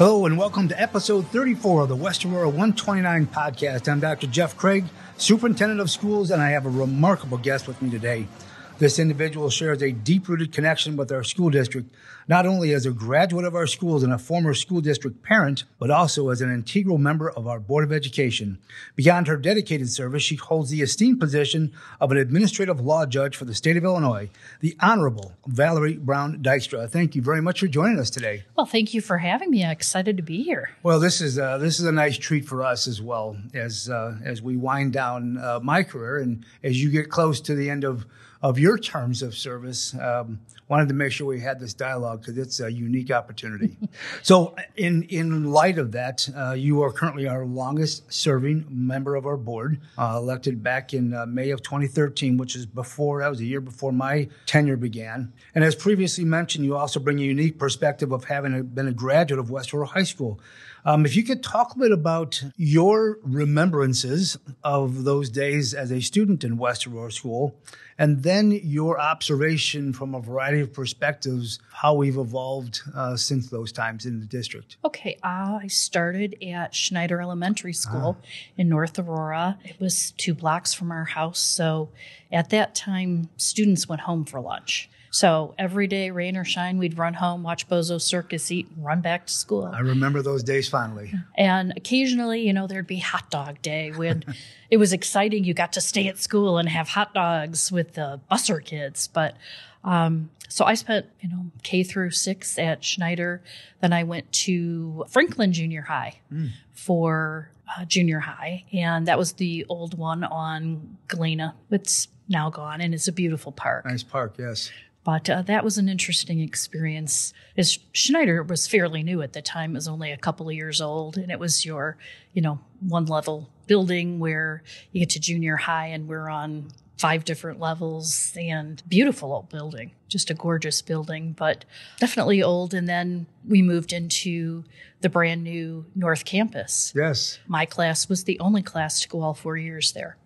Hello and welcome to episode 34 of the West Aurora 129 podcast. I'm Dr. Jeff Craig, Superintendent of Schools, and I have a remarkable guest with me today. This individual shares a deep-rooted connection with our school district, not only as a graduate of our schools and a former school district parent, but also as an integral member of our Board of Education. Beyond her dedicated service, she holds the esteemed position of an administrative law judge for the state of Illinois, the Honorable Valerie Brown Dykstra. Thank you very much for joining us today. Well, thank you for having me. I'm excited to be here. Well, this is a nice treat for us as well as we wind down my career and as you get close to the end of your terms of service. Wanted to make sure we had this dialogue because it's a unique opportunity. So in light of that, you are currently our longest serving member of our board, elected back in May of 2013, that was a year before my tenure began. And as previously mentioned, you also bring a unique perspective of having been a graduate of West Aurora High School. If you could talk a bit about your remembrances of those days as a student in West Aurora School, and then your observation from a variety of perspectives, how we've evolved since those times in the district. Okay, I started at Schneider Elementary School in North Aurora. It was 2 blocks from our house, so at that time, students went home for lunch. So every day, rain or shine, we'd run home, watch Bozo Circus, eat, and run back to school. I remember those days fondly. And occasionally, there'd be hot dog day when it was exciting. You got to stay at school and have hot dogs with the busser kids. But so I spent, K through 6 at Schneider. Then I went to Franklin Junior High for junior high. And that was the old one on Galena. It's now gone, and it's a beautiful park. Nice park, yes. But that was an interesting experience. As Schneider was fairly new at the time. It was only a couple of years old. And it was your, one-level building where you get to junior high and we're on 5 different levels, and beautiful old building, just a gorgeous building, but definitely old. And then we moved into the brand new North Campus. Yes. My class was the only class to go all 4 years there.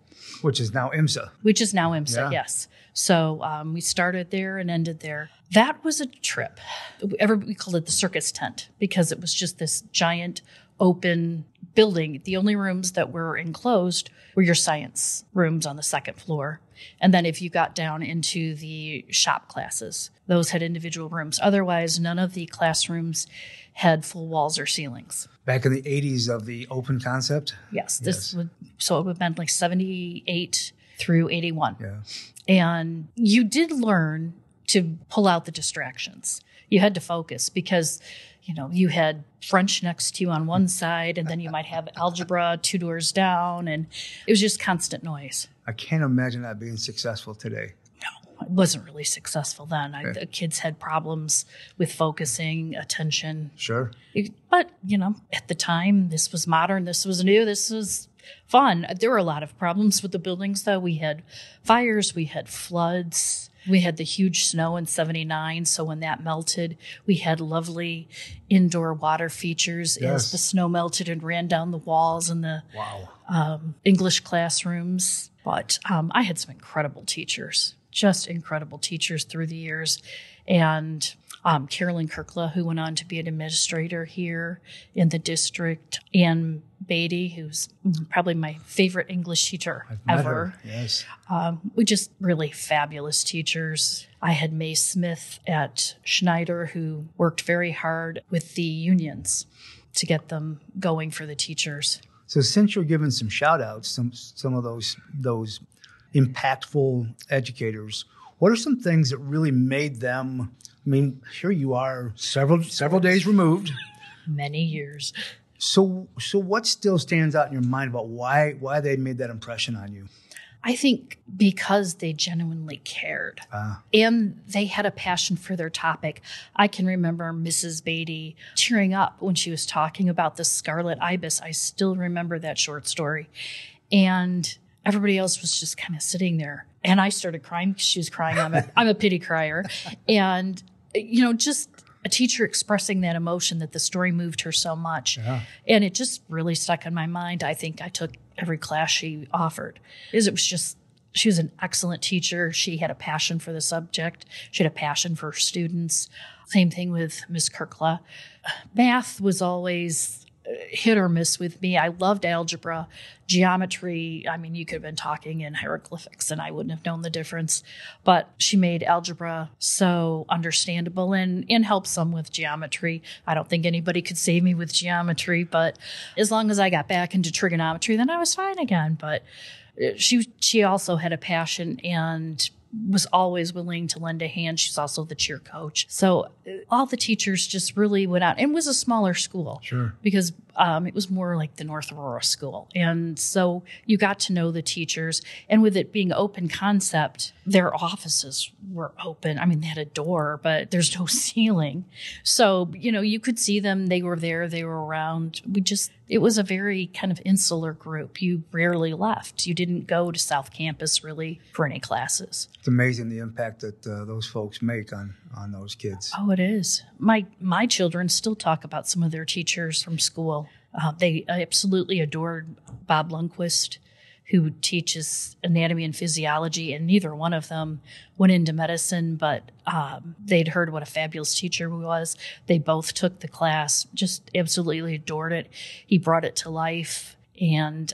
Which is now IMSA. Yeah. Yes. So we started there and ended there. That was a trip. We called it the circus tent because it was just this giant open building. The only rooms that were enclosed were your science rooms on the 2nd floor. And then if you got down into the shop classes, those had individual rooms. Otherwise, none of the classrooms had full walls or ceilings. Back in the 80s of the open concept? Yes. So it would have been like 78 through 81. Yeah. And you did learn to pull out the distractions. You had to focus because, you had French next to you on one side, and then you might have algebra 2 doors down, and it was just constant noise. I can't imagine that being successful today. No, it wasn't really successful then. The kids had problems with focusing, attention. Sure. But, at the time, this was modern, this was new, this was fun. There were a lot of problems with the buildings, though. We had fires, we had floods. We had the huge snow in 79, so when that melted, we had lovely indoor water features as the snow melted and ran down the walls in the English classrooms. But I had some incredible teachers, just incredible teachers through the years. And Carolyn Kirkla, who went on to be an administrator here in the district, Ann Beatty, who's probably my favorite English teacher ever. Yes. We just really fabulous teachers. I had May Smith at Schneider, who worked very hard with the unions to get them going for the teachers. So since you're giving some shout outs, some of those impactful educators, what are some things that really made them? I mean, here you are, several days removed. Many years. So what still stands out in your mind about why they made that impression on you? I think because they genuinely cared and they had a passion for their topic. I can remember Mrs. Beatty tearing up when she was talking about the scarlet ibis. I still remember that short story. And everybody else was just kind of sitting there. And I started crying because she was crying. I'm a pity crier. And, just a teacher expressing that emotion that the story moved her so much. Yeah. And it just really stuck in my mind. I think I took every class she offered. It was just She was an excellent teacher. She had a passion for the subject. She had a passion for her students. Same thing with Miss Kirkla. Math was always hit or miss with me. I loved algebra, geometry. I mean, you could have been talking in hieroglyphics and I wouldn't have known the difference. But she made algebra so understandable and helped some with geometry. I don't think anybody could save me with geometry, but as long as I got back into trigonometry, then I was fine again. But she also had a passion and was always willing to lend a hand. She's also the cheer coach. So all the teachers just really went out. And it was a smaller school. Sure. Because it was more like the North Aurora school. And so you got to know the teachers. And with it being open concept, their offices were open. I mean, they had a door, but there's no ceiling. So, you could see them. They were there. They were around. It was a very kind of insular group. You rarely left. You didn't go to South Campus really for any classes. It's amazing the impact that those folks make on those kids. Oh, it is. My children still talk about some of their teachers from school. They absolutely adored Bob Lundquist, who teaches anatomy and physiology, and neither one of them went into medicine, but they'd heard what a fabulous teacher he was. They both took the class, just absolutely adored it. He brought it to life, and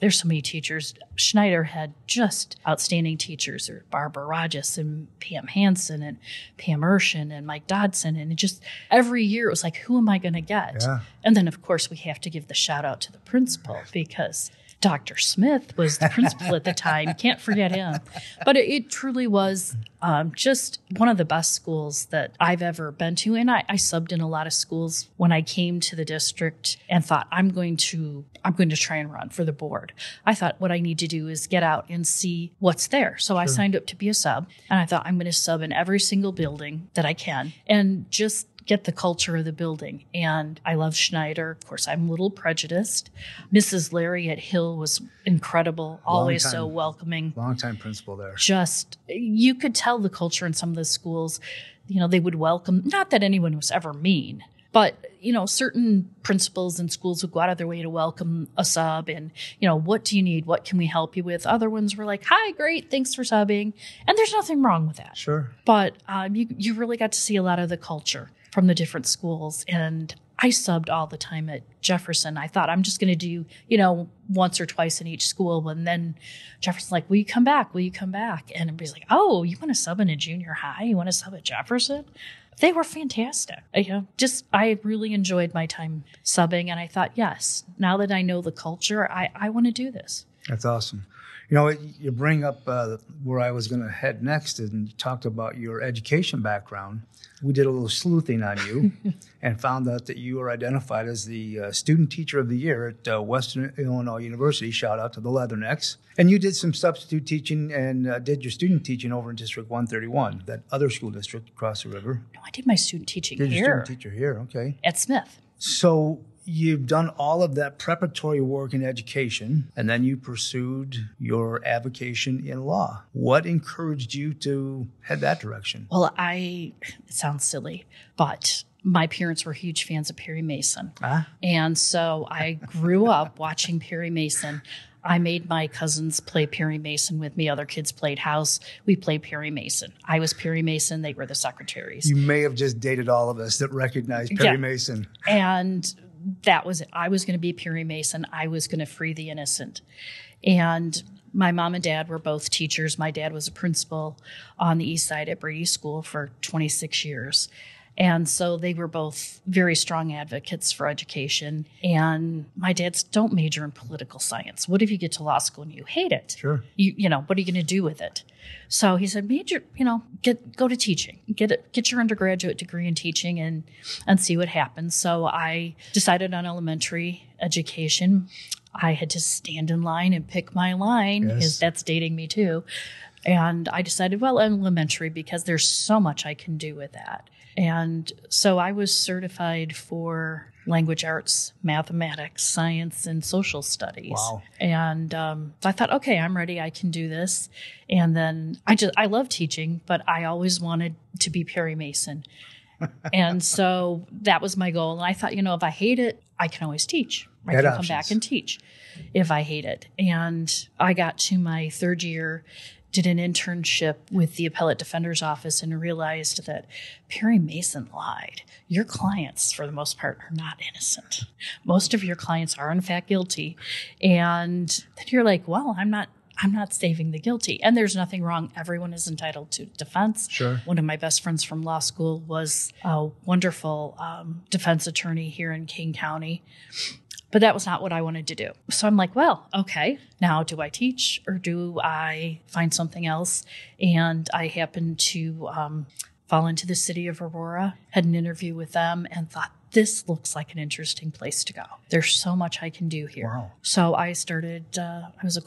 there's so many teachers. Schneider had just outstanding teachers. There were Barbara Rajas and Pam Hansen and Pam Urshan and Mike Dodson. And just every year it was like, who am I going to get? Yeah. And then, of course, we have to give the shout out to the principal because Dr. Smith was the principal at the time. Can't forget him. But it truly was just one of the best schools that I've ever been to. And I subbed in a lot of schools when I came to the district and thought, I'm going to try and run for the board. I thought what I need to do is get out and see what's there. So I signed up to be a sub. And I thought I'm going to sub in every single building that I can and just get the culture of the building. And I love Schneider. Of course, I'm a little prejudiced. Mrs. Larry at Hill was incredible, always so welcoming. Longtime principal there. Just, you could tell the culture in some of the schools, they would welcome, not that anyone was ever mean, but, certain principals and schools would go out of their way to welcome a sub and, what do you need? What can we help you with? Other ones were like, hi, great, thanks for subbing. And there's nothing wrong with that. Sure. But you really got to see a lot of the culture from the different schools. And I subbed all the time at Jefferson. I thought I'm just going to do, once or twice in each school. And then Jefferson's like, will you come back? Will you come back? And everybody's like, oh, you want to sub in a junior high? You want to sub at Jefferson? They were fantastic. I really enjoyed my time subbing. And I thought, yes, now that I know the culture, I want to do this. That's awesome. You bring up where I was going to head next, and you talked about your education background. We did a little sleuthing on you and found out that you were identified as the Student Teacher of the Year at Western Illinois University. Shout out to the Leathernecks. And you did some substitute teaching and did your student teaching over in District 131, that other school district across the river. No, I did my student teaching here. Your student teacher here, okay. At Smith. So you've done all of that preparatory work in education, and then you pursued your avocation in law. What encouraged you to head that direction? Well, it sounds silly, but my parents were huge fans of Perry Mason. And so I grew up watching Perry Mason. I made my cousins play Perry Mason with me. Other kids played house. We played Perry Mason. I was Perry Mason. They were the secretaries. You may have just dated all of us that recognized Perry Mason. And that was it. I was going to be Perry Mason. I was going to free the innocent. And my mom and dad were both teachers. My dad was a principal on the east side at Brady School for 26 years. And so they were both very strong advocates for education. And my dad's, don't major in political science. What if you get to law school and you hate it? Sure. What are you going to do with it? So he said, go to teaching, get your undergraduate degree in teaching and see what happens. So I decided on elementary education. I had to stand in line and pick my line because that's dating me too. And I decided, elementary, because there's so much I can do with that. And so I was certified for language arts, mathematics, science, and social studies. Wow. And I thought, okay, I'm ready. I can do this. And then I love teaching, but I always wanted to be Perry Mason. And so that was my goal. And I thought, if I hate it, I can always teach. I can come back and teach if I hate it. And I got to my third year, did an internship with the Appellate Defender's Office, and realized that Perry Mason lied. Your clients, for the most part, are not innocent. Most of your clients are, in fact, guilty. And then you're like, well, I'm not saving the guilty. And there's nothing wrong. Everyone is entitled to defense. Sure. One of my best friends from law school was a wonderful defense attorney here in King County. But that was not what I wanted to do. So I'm like, well, okay, now do I teach or do I find something else? And I happened to fall into the city of Aurora, had an interview with them, and thought, this looks like an interesting place to go. There's so much I can do here. Wow. So I started, I was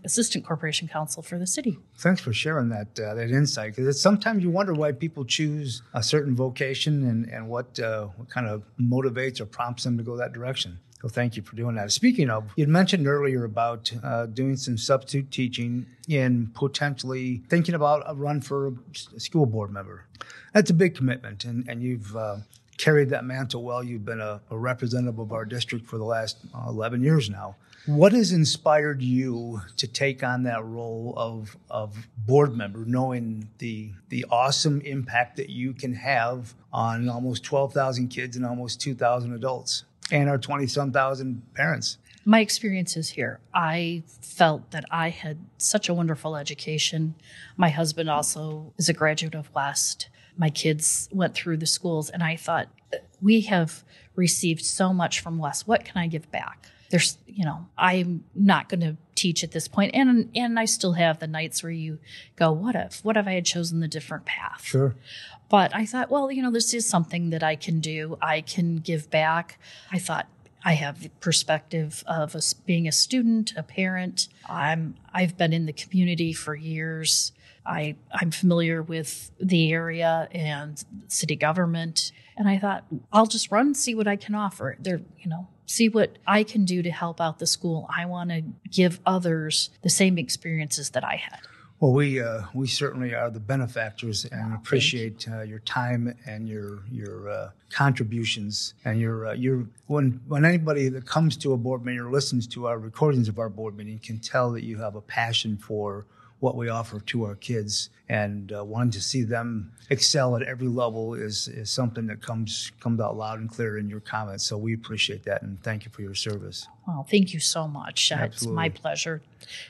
assistant corporation counsel for the city. Thanks for sharing that insight. Because sometimes you wonder why people choose a certain vocation and what kind of motivates or prompts them to go that direction. So thank you for doing that. Speaking of, you'd mentioned earlier about doing some substitute teaching and potentially thinking about a run for a school board member. That's a big commitment, and you've carried that mantle well. You've been a representative of our district for the last 11 years now. What has inspired you to take on that role of board member, knowing the awesome impact that you can have on almost 12,000 kids and almost 2,000 adults and our 20-some thousand parents? My experiences here, I felt that I had such a wonderful education. My husband also is a graduate of West. My kids went through the schools, and I thought, we have received so much from West. What can I give back? There's, I'm not going to teach at this point, and I still have the nights where you go, what if I had chosen the different path? Sure. But I thought, well, this is something that I can do. I can give back. I thought, I have the perspective of being a student, a parent. I've been in the community for years. I'm familiar with the area and city government. And I thought, I'll just run, see what I can offer. See what I can do to help out the school. I want to give others the same experiences that I had. Well, we certainly are the benefactors and appreciate your time and your contributions and your when anybody that comes to a board meeting or listens to our recordings of our board meeting can tell that you have a passion for what we offer to our kids, and wanting to see them excel at every level is something that comes out loud and clear in your comments. So we appreciate that, and thank you for your service. Well, thank you so much. Absolutely. It's my pleasure.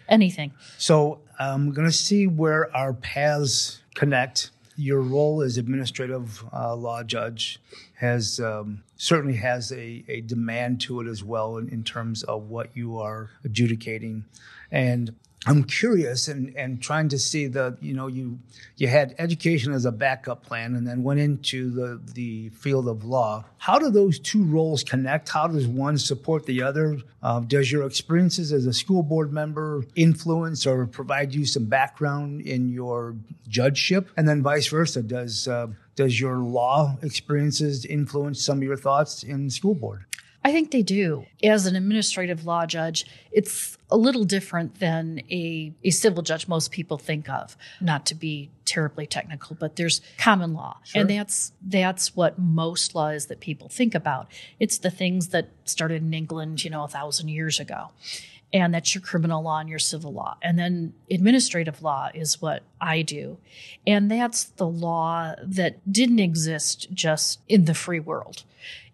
Anything. So I'm going to see where our paths connect. Your role as administrative law judge certainly has a demand to it as well in terms of what you are adjudicating. And I'm curious and trying to see you had education as a backup plan and then went into the field of law. How do those two roles connect? How does one support the other? Does your experiences as a school board member influence or provide you some background in your judgeship? And then vice versa, does your law experiences influence some of your thoughts in school board? I think they do. As an administrative law judge, it's a little different than a civil judge most people think of. Not to be terribly technical, but there's common law. Sure. And that's what most law is that people think about. It's the things that started in England, 1,000 years ago. And that's your criminal law and your civil law. And then administrative law is what I do. And that's the law that didn't exist just in the free world.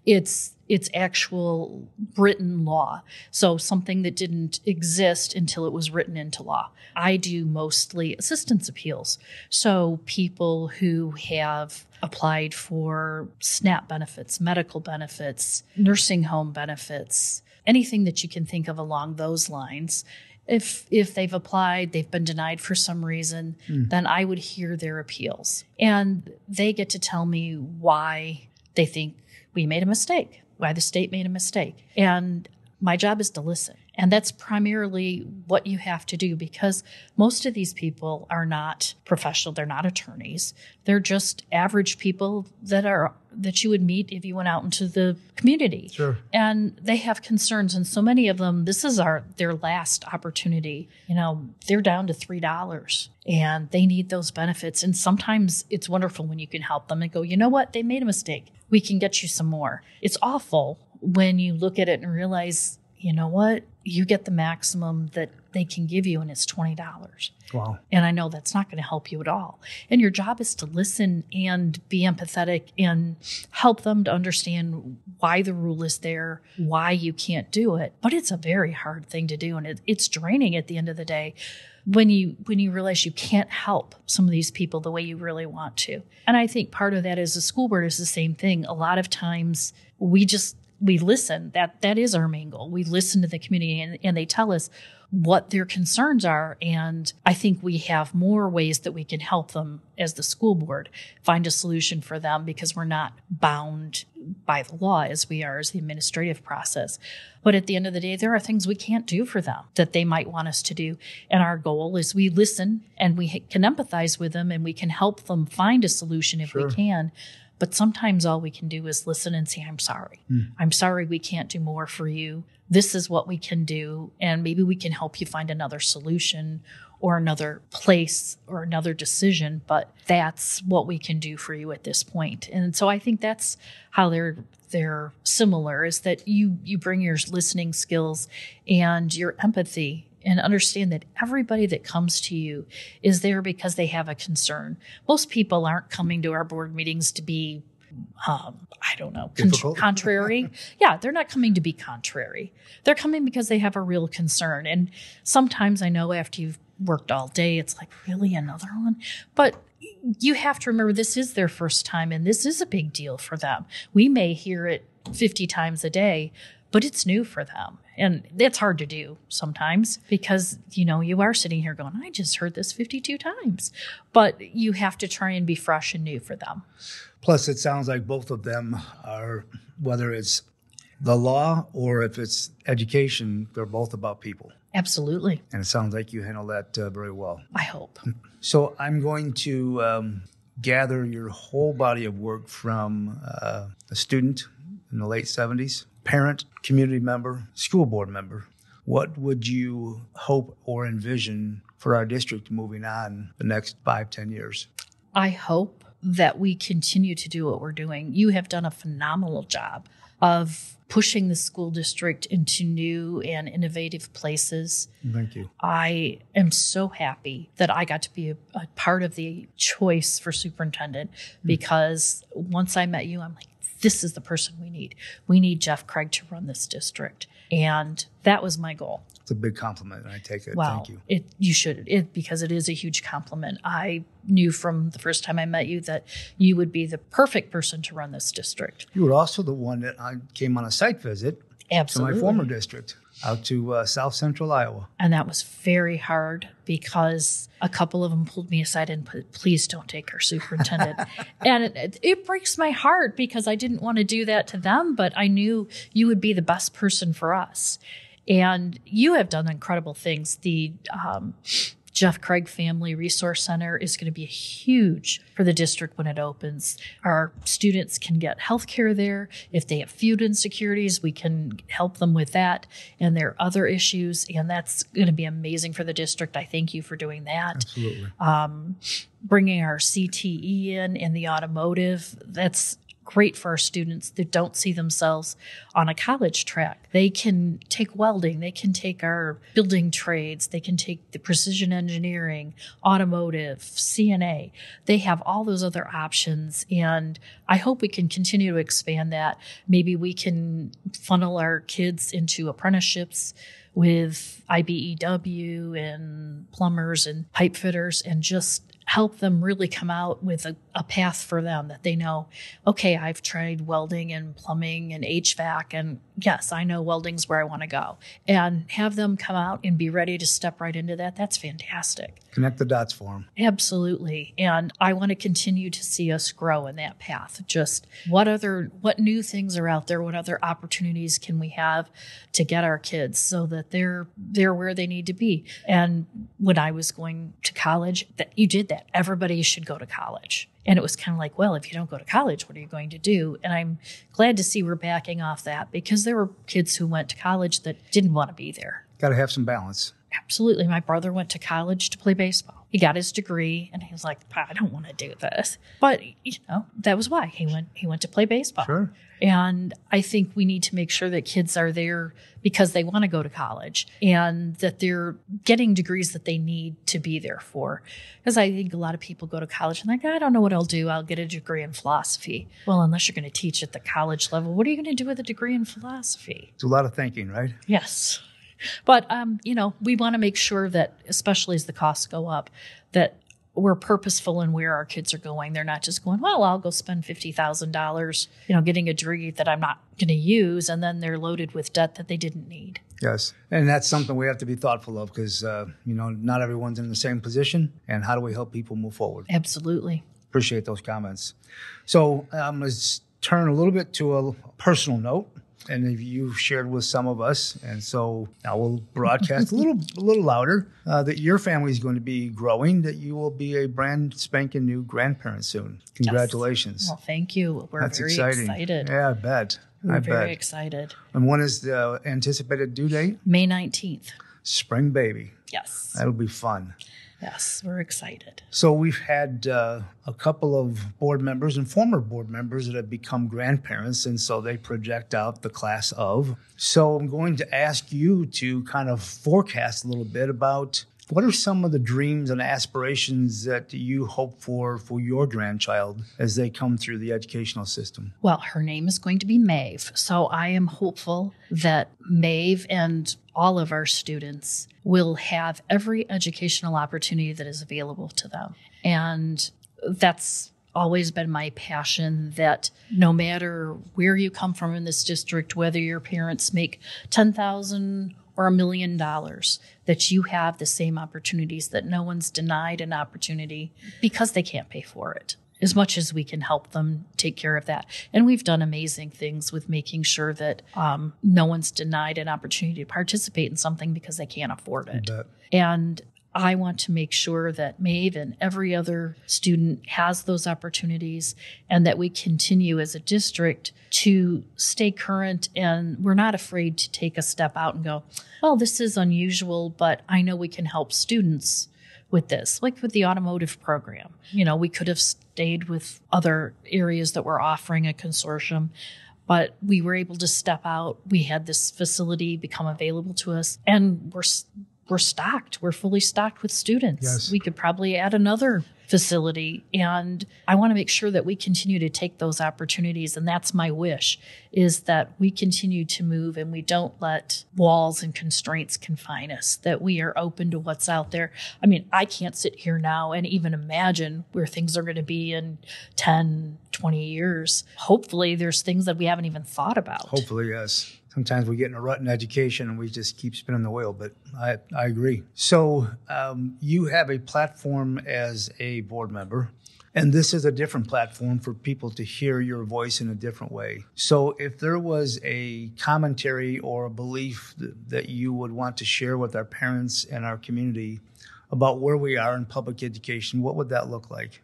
It's actual written law. So something that didn't exist until it was written into law. I do mostly assistance appeals. So people who have applied for SNAP benefits, medical benefits, nursing home benefits, anything that you can think of along those lines. If they've applied, they've been denied for some reason, then I would hear their appeals. And they get to tell me why they think we made a mistake, why the state made a mistake. And my job is to listen And that's primarily what you have to do, because most of these people are not professional. They're not attorneys. They're just average people that you would meet if you went out into the community. Sure. And they have concerns. And so many of them, this is their last opportunity. They're down to $3 and they need those benefits. And sometimes it's wonderful when you can help them and go, you know what? They made a mistake. We can get you some more. It's awful when you look at it and realize, you know what? You get the maximum that they can give you, and it's $20. Wow. And I know that's not going to help you at all. And your job is to listen and be empathetic and help them to understand why the rule is there, why you can't do it. But it's a very hard thing to do, and it's draining at the end of the day when you realize you can't help some of these people the way you really want to. And I think part of that as a school board is the same thing. A lot of times we listen. That is our main goal. We listen to the community and they tell us what their concerns are. And I think we have more ways that we can help them as the school board find a solution for them, because we're not bound by the law as we are as the administrative process. But at the end of the day, there are things we can't do for them that they might want us to do. And our goal is we listen and we can empathize with them and we can help them find a solution if we can. But sometimes all we can do is listen and say, I'm sorry. I'm sorry we can't do more for you. This is what we can do. And maybe we can help you find another solution or another place or another decision. But that's what we can do for you at this point. And so I think that's how they're similar, is that you bring your listening skills and your empathy and understand that everybody that comes to you is there because they have a concern. Most people aren't coming to our board meetings to be, contrary. Yeah, they're not coming to be contrary. They're coming because they have a real concern. And sometimes I know after you've worked all day, it's like, really, another one? But you have to remember this is their first time and this is a big deal for them. We may hear it 50 times a day, but it's new for them. And that's hard to do sometimes because, you are sitting here going, I just heard this 52 times. But you have to try and be fresh and new for them. Plus, it sounds like both of them are, whether it's the law or if it's education, they're both about people. Absolutely. And it sounds like you handle that very well. I hope. So I'm going to gather your whole body of work from a student in the late 70s, parent, community member, school board member. What would you hope or envision for our district moving on the next 5-10 years? I hope that we continue to do what we're doing. You have done a phenomenal job of pushing the school district into new and innovative places. Thank you. I am so happy that I got to be a part of the choice for superintendent, because once I met you, I'm like, this is the person we need. We need Jeff Craig to run this district. And that was my goal. It's a big compliment, and I take it. Wow. Thank you. You should, because it is a huge compliment. I knew from the first time I met you that you would be the perfect person to run this district. You were also the one that I came on a site visit Absolutely. to my former district out to South Central Iowa. And that was very hard because a couple of them pulled me aside and put, please don't take our superintendent. And it breaks my heart because I didn't want to do that to them, but I knew you would be the best person for us. And you have done incredible things. The Jeff Craig Family Resource Center is going to be huge for the district when it opens. Our students can get health care there. If they have food insecurities, we can help them with that. And there are other issues, and that's going to be amazing for the district. I thank you for doing that. Absolutely. Bringing our CTE in the automotive, that's great for our students that don't see themselves on a college track. They can take welding, they can take our building trades, they can take the precision engineering, automotive, CNA. They have all those other options, and I hope we can continue to expand that. Maybe we can funnel our kids into apprenticeships with IBEW and plumbers and pipe fitters and just help them really come out with a path for them that they know, okay, I've tried welding and plumbing and HVAC, and yes, I know welding's where I want to go. And have them come out and be ready to step right into that. That's fantastic. Connect the dots for them. Absolutely. And I want to continue to see us grow in that path. Just what new things are out there? What other opportunities can we have to get our kids so that they're where they need to be? And when I was going to college, that you did that. Everybody should go to college. And it was kind of like, well, if you don't go to college, what are you going to do? And I'm glad to see we're backing off that, because there were kids who went to college that didn't want to be there. Got to have some balance. Absolutely. My brother went to college to play baseball. He got his degree and he was like, I don't want to do this. But, that was why he went to play baseball. Sure. And I think we need to make sure that kids are there because they want to go to college and that they're getting degrees that they need to be there for. Because I think a lot of people go to college and I don't know what I'll do. I'll get a degree in philosophy. Well, unless you're going to teach at the college level, what are you going to do with a degree in philosophy? It's a lot of thinking, right? Yes. But, we want to make sure that, especially as the costs go up, that we're purposeful in where our kids are going. They're not just going, well, I'll go spend $50,000, getting a degree that I'm not going to use, and then they're loaded with debt that they didn't need. Yes. And that's something we have to be thoughtful of because, not everyone's in the same position. And how do we help people move forward? Absolutely. Appreciate those comments. So let's turn a little bit to a personal note. And you've shared with some of us, and so I will broadcast a little louder that your family is going to be growing, that you will be a brand spanking new grandparent soon. Congratulations. Yes. Well, thank you. That's very exciting. excited. Yeah, I bet. We're very excited. And when is the anticipated due date? May 19th. Spring baby. Yes. That'll be fun. Yes, we're excited. So we've had a couple of board members and former board members that have become grandparents, and so they project out the class of. So I'm going to ask you to kind of forecast a little bit about what are some of the dreams and aspirations that you hope for your grandchild as they come through the educational system? Well, her name is going to be Maeve. So I am hopeful that Maeve and all of our students will have every educational opportunity that is available to them. And that's always been my passion, that no matter where you come from in this district, whether your parents make $10,000 or $1 million, that you have the same opportunities, that no one's denied an opportunity because they can't pay for it, as much as we can help them take care of that. And we've done amazing things with making sure that no one's denied an opportunity to participate in something because they can't afford it. And I want to make sure that Maeve and every other student has those opportunities, and that we continue as a district to stay current, and we're not afraid to take a step out and go, well, this is unusual, but I know we can help students with this, like with the automotive program. We could have stayed with other areas that were offering a consortium, but we were able to step out. We had this facility become available to us, and we're stocked. We're fully stocked with students. Yes. We could probably add another facility. And I want to make sure that we continue to take those opportunities. And that's my wish, is that we continue to move and we don't let walls and constraints confine us, that we are open to what's out there. I mean, I can't sit here now and even imagine where things are going to be in 10, 20 years. Hopefully there's things that we haven't even thought about. Hopefully, yes. Sometimes we get in a rut in education and we just keep spinning the wheel, but I agree. So you have a platform as a board member, and this is a different platform for people to hear your voice in a different way. So if there was a commentary or a belief that you would want to share with our parents and our community about where we are in public education, what would that look like?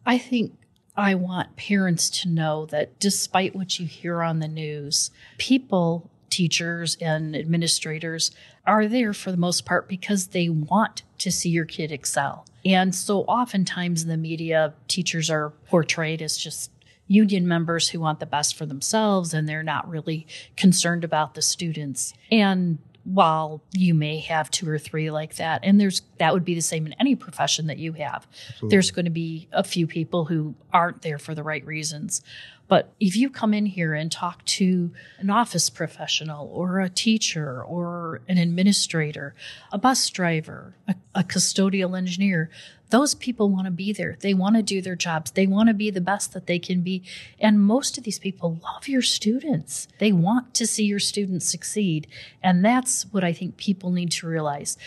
I think I want parents to know that despite what you hear on the news, people, teachers and administrators are there for the most part because they want to see your kid excel. And so oftentimes in the media, teachers are portrayed as just union members who want the best for themselves, and they're not really concerned about the students. And while you may have 2 or 3 like that, and that would be the same in any profession that you have. Absolutely. There's going to be a few people who aren't there for the right reasons. But if you come in here and talk to an office professional or a teacher or an administrator, a bus driver, a custodial engineer, those people want to be there. They want to do their jobs. They want to be the best that they can be. And most of these people love your students. They want to see your students succeed. And that's what I think people need to realize.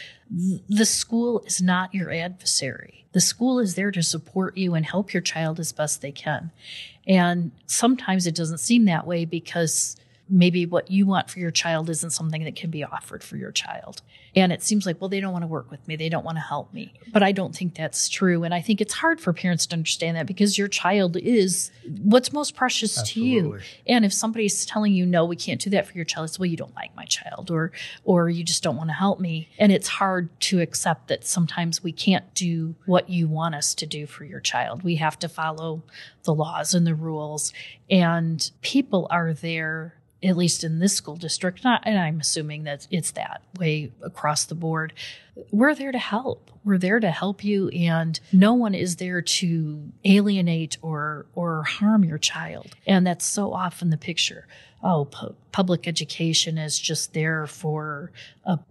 The school is not your adversary. The school is there to support you and help your child as best they can. And sometimes it doesn't seem that way because maybe what you want for your child isn't something that can be offered for your child. And it seems like, well, they don't want to work with me. They don't want to help me. But I don't think that's true. And I think it's hard for parents to understand that because your child is what's most precious to you. And if somebody's telling you, no, we can't do that for your child, it's, well, you don't like my child or you just don't want to help me. And it's hard to accept that sometimes we can't do what you want us to do for your child. We have to follow the laws and the rules. And people are there, at least in this school district, and I'm assuming that it's that way across the board. We're there to help. We're there to help you, and no one is there to alienate or harm your child. And that's so often the picture. Oh, public education is just there for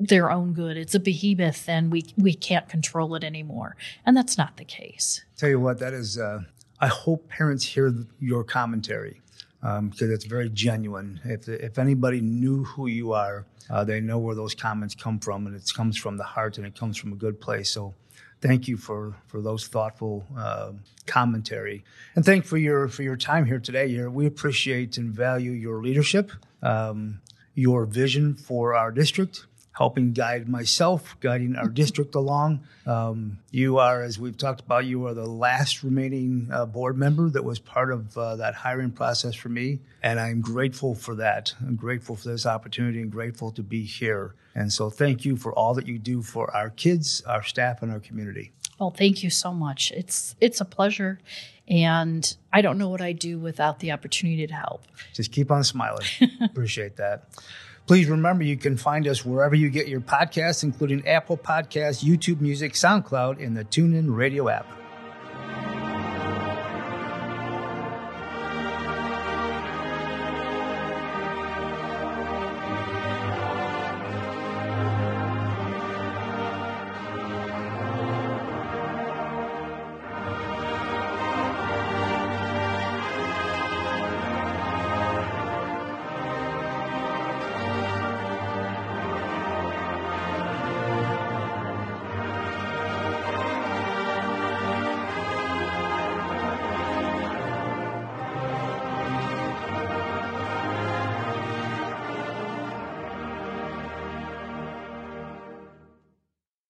their own good. It's a behemoth, and we can't control it anymore. And that's not the case. Tell you what, that is. I hope parents hear your commentary. Because it's very genuine. If anybody knew who you are, they know where those comments come from, and it comes from the heart, and it comes from a good place. So thank you for those thoughtful commentary. And thank you for your time here today. We appreciate and value your leadership, your vision for our district, helping guide myself, guiding our district along. You are, as we've talked about, you are the last remaining board member that was part of that hiring process for me. And I'm grateful for that. I'm grateful for this opportunity and grateful to be here. And so thank you for all that you do for our kids, our staff, and our community. Well, thank you so much. It's a pleasure. And I don't know what I'd do without the opportunity to help. Just keep on smiling. Appreciate that. Please remember, you can find us wherever you get your podcasts, including Apple Podcasts, YouTube Music, SoundCloud, and the TuneIn Radio app.